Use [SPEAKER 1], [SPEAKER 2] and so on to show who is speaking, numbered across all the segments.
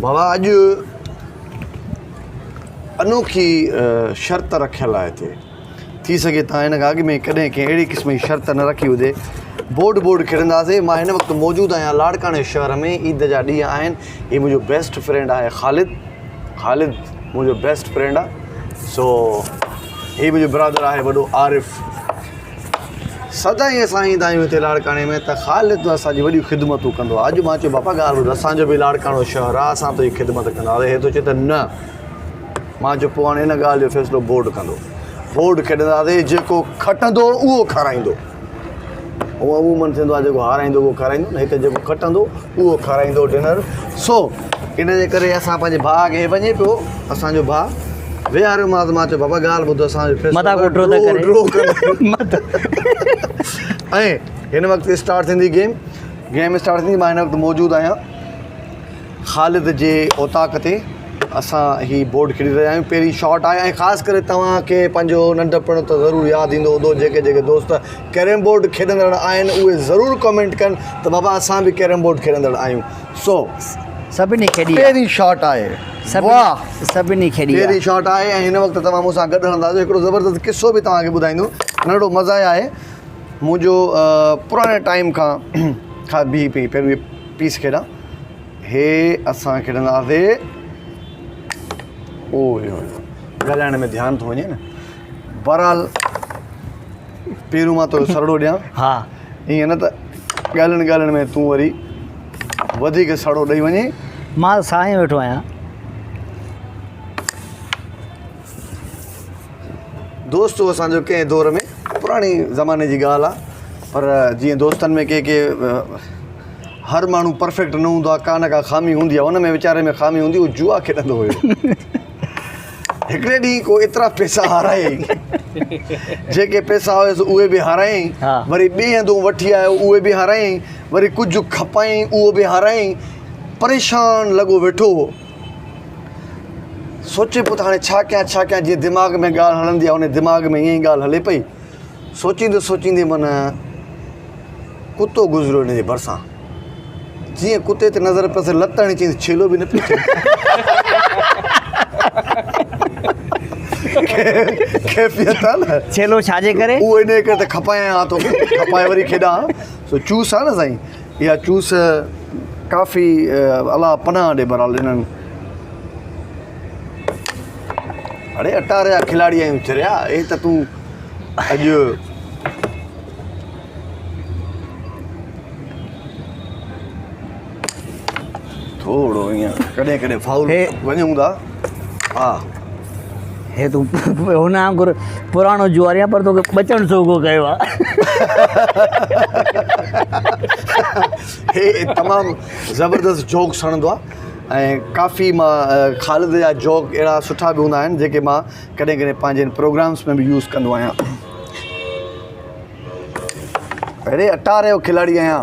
[SPEAKER 1] बाबा अॼु अनोखी शर्त रखियल आहे हिते थी सघे तव्हां हिन खां अॻु में कॾहिं कंहिं अहिड़ी क़िस्म जी शर्त न रखी हुजे बोर्ड खेॾंदासीं मां हिन वक़्तु मौजूदु आहियां लाड़काणे शहर में ईद जा ॾींहं आहिनि हीउ मुंहिंजो बेस्ट फ्रेंड आहे ख़ालिद मुंहिंजो बेस्ट फ्रेंड आहे सो हीउ मुंहिंजो ब्रदर आहे वॾो आरिफ़ सदाईं असां ईंदा आहियूं हिते लाड़काणे में त ख़ालिद असांजी वॾियूं ख़िदमतूं कंदो आहे अॼु मां चयो बापा ॻाल्हि ॿुध असांजो बि लाड़काणो शहर आहे असां तुंहिंजी ख़िदमत कंदासीं हे थो चए त न मां चयो पोइ हाणे हिन ॻाल्हि जो फ़ैसिलो बोर्ड कंदो बोर्ड खेॾंदासीं जेको खटंदो उहो खाराईंदो उहो अमूमन थींदो आहे जेको हाराईंदो उहो खाराईंदो न हिते जेको खटंदो उहो खाराईंदो डिनर सो इन जे करे असां पंहिंजे भाउ खे वञे पियो असांजो भाउ वेहारियोमांसि मां चयो बाबा ॻाल्हि ॿुधो असांजो ऐं हिन वक़्तु स्टार्ट थींदी गेम स्टार्ट थींदी मां हिन वक़्तु मौजूदु आहियां ख़ालिद जे ओताक ते असां ही बोर्ड खेॾी रहिया आहियूं पहिरीं शॉट आहे ऐं ख़ासि करे तव्हांखे पंहिंजो नंढपण त ज़रूरु यादि ईंदो हूंदो जेके दोस्त कैरम बोर्ड खेॾंदड़ आहिनि उहे ज़रूरु कमेंट कनि त बाबा असां बि कैरम बोर्ड खेॾंदड़ आहियूं सो
[SPEAKER 2] सभिनी खेॾी
[SPEAKER 1] पहिरीं शॉट आहे
[SPEAKER 2] सभिनी खेॾी
[SPEAKER 1] पहिरीं शॉट आहे ऐं हिन वक़्तु तव्हां मूंसां गॾु हलंदासीं हिकिड़ो ज़बरदस्त किस्सो बि तव्हांखे ॿुधाईंदो नंढो मज़ा आहे मुंहिंजो पुराणे टाइम खां बि पहिरियों पीस खेॾां हे असां खेॾंदासीं ओ ॻाल्हाइण में ध्यानु थो वञे न बहरहाल पहिरियों मां तो सरड़ो ॾियां
[SPEAKER 2] हा
[SPEAKER 1] ईअं न त ॻाल्हाइण में तूं वरी वधीक सड़ो ॾेई वञे
[SPEAKER 2] मां साईं वेठो आहियां
[SPEAKER 1] दोस्तो असांजो कंहिं दौर में पुराणी ज़माने जी ॻाल्हि आहे पर जीअं दोस्तनि में के हर माण्हू परफेक्ट न हूंदो आहे का न का खामी हूंदी आहे उन में वीचारे में खामी हूंदी उहो जुआ खेॾंदो हुयो हिकिड़े ॾींहुं को एतिरा पैसा हारायईं जेके पैसा हुयसि उहे बि हारायईं वरी ॿिए हंधि वठी आयो उहे बि हारायईं वरी कुझु खपायईं उहो बि हारायईं परेशान लॻो वेठो हो सोचे पियो त हाणे छा कयां जीअं दिमाग़ में ॻाल्हि हलंदी आहे उन दिमाग़ में ईअं ई ॻाल्हि हले पई सोचींदे माना कुतो गुज़रियो हिन जे भरिसां जीअं कुते ते नज़र पियो लत हणी चई छेलो बि न पियो कैफ़ियत आहे न
[SPEAKER 2] छेलो छाजे करे
[SPEAKER 1] उहो इन करे त खपायां थो खपाए वरी खेॾां सो चूस आहे न साईं इहा चूस काफ़ी अला पनाह ॾे बहरहाल इन्हनि अड़े 18 जा खिलाड़ी आहियूं चरिया हे त तूं अॼु थोरो ईअं कॾहिं फाउल वञूं था हा
[SPEAKER 2] हे तूं हुन वांगुरु पुराणो जुआरी आहे पर तोखे बचण सोगो कयो आहे
[SPEAKER 1] हे तमामु ज़बरदस्त जोक हणंदो आहे ऐं काफ़ी मां ख़ालिद जा जोक अहिड़ा सुठा बि हूंदा आहिनि जेके मां कॾहिं पंहिंजे प्रोग्राम्स में बि यूज़ कंदो आहियां अरे 18 जो खिलाड़ी आहियां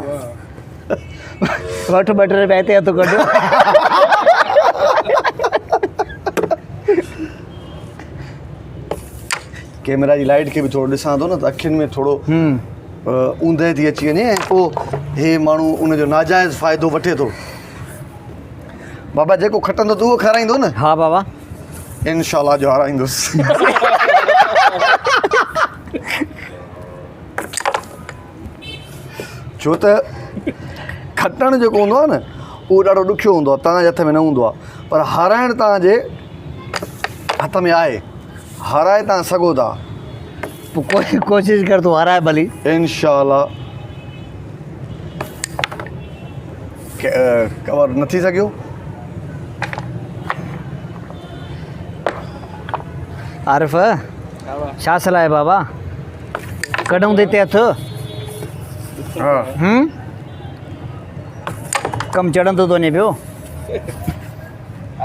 [SPEAKER 2] वठि 2 रुपया हिते हथु कढो
[SPEAKER 1] कैमरा जी लाइट खे बि थोरो ॾिसां थो न त अखियुनि में थोरो ऊंदहि थी अची वञे ऐं पोइ हे माण्हू उनजो नाजाइज़ फ़ाइदो वठे थो बाबा जेको खटंदो त उहो खाराईंदो न
[SPEAKER 2] हा बाबा
[SPEAKER 1] इंशाल्लाह जो हाराईंदुसि छो त खटणु जेको हूंदो आहे न उहो ॾाढो ॾुखियो हूंदो आहे तव्हांजे हथ में न हूंदो आहे पर हाराइणु तव्हांजे हथ में आहे हाराए तव्हां सघो था
[SPEAKER 2] पोइ कोशिशि कर तूं हाराए भली
[SPEAKER 1] इंशाल्लाह कवर न थी सघियो
[SPEAKER 2] आरिफ़ छा सलाह आहे बाबा कढूं त हिते हथु कमु चढ़ंदो थो वञे पियो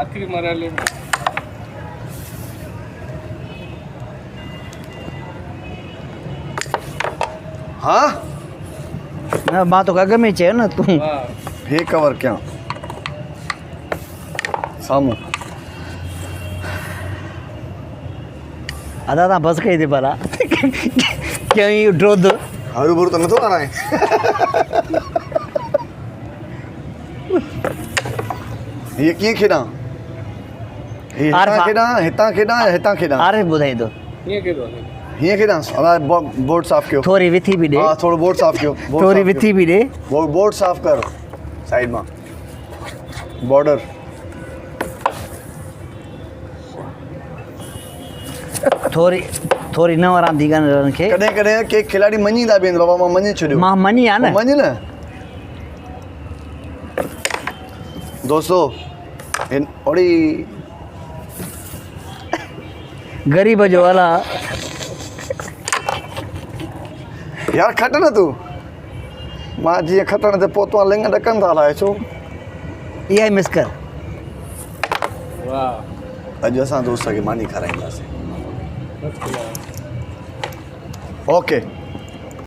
[SPEAKER 3] आख़िरी मरहले में
[SPEAKER 1] हाँ
[SPEAKER 2] न मां तो अॻ में चयो न तूं
[SPEAKER 1] हे कवर कयां साम्हूं
[SPEAKER 2] अदा तव्हां बसि कई थी भला कयूं ड्रोद
[SPEAKER 1] हरू भरू त नथो कराए हीअ कीअं खेॾां हीअ
[SPEAKER 2] आरिफ़
[SPEAKER 1] हितां खेॾां या हितां खेॾां
[SPEAKER 2] आरिफ़ ॿुधाई थो
[SPEAKER 1] हीअं खेॾां बोर्ड साफ़ कयो
[SPEAKER 2] थोरी विथी बि ॾे
[SPEAKER 1] हा थोरो बोर्ड साफ़ कयो
[SPEAKER 2] थोरी विथी बि ॾे
[SPEAKER 1] बोर्ड साफ़ कर साइड मां बॉर्डर
[SPEAKER 2] थोरी न वरांदी कनि खे
[SPEAKER 1] कॾहिं कॾहिं के खिलाड़ी मञींदा बि आहिनि बाबा मां मञी छॾियो
[SPEAKER 2] मां मञी आहे न
[SPEAKER 1] मञ न दोस्तो हिन ओड़ी
[SPEAKER 2] ग़रीब जो अला
[SPEAKER 1] यार खट न तूं मां जीअं खटण ते पहुतो लिंग ॾकनि था अलाए छो
[SPEAKER 2] इहा ई मिस कर
[SPEAKER 1] अॼु असां दोस्त खे मानी खाराईंदासीं ओके